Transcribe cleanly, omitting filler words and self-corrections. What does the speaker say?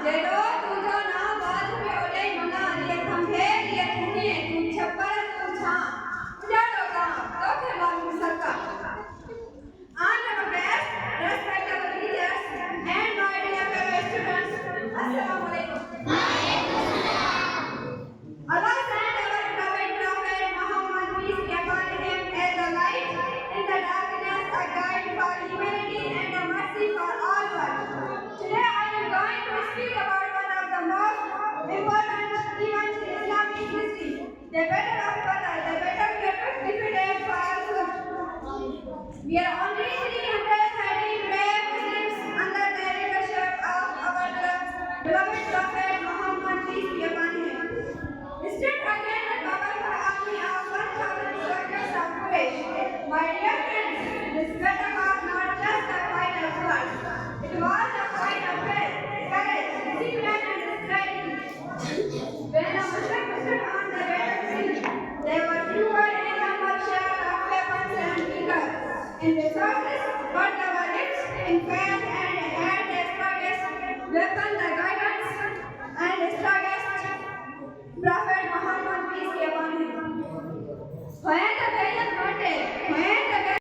जेरो तुझो नाम बाज में ओले मना ये खंभे ये खूनी तू छप्पर तू छा उजाड़ो का तो के मालूम सबका on our best respectable teachers and my dear fellow students assalamu alaikum Allah sent our beloved prophet Muhammad peace be upon him as a light in the darkness, a guide for humanity and a mercy for all world. Today I am going to speak about one of the most important events in Islamic history, the Battle of Badr, the battle that defeated Falsehood. We are only 313 brave Muslims under the leadership of our beloved prophet Muhammad peace be upon him. Stood against the powerful army of 1,000 soldiers of Quraysh. My dear friends, this battle was not just a fight of blood. It was a fight of faith, courage, discipline, and strategy. When the Muslims stood on the battlefield, they were fewer in number, share of weapons and vigor in resources, but they were rich in faith.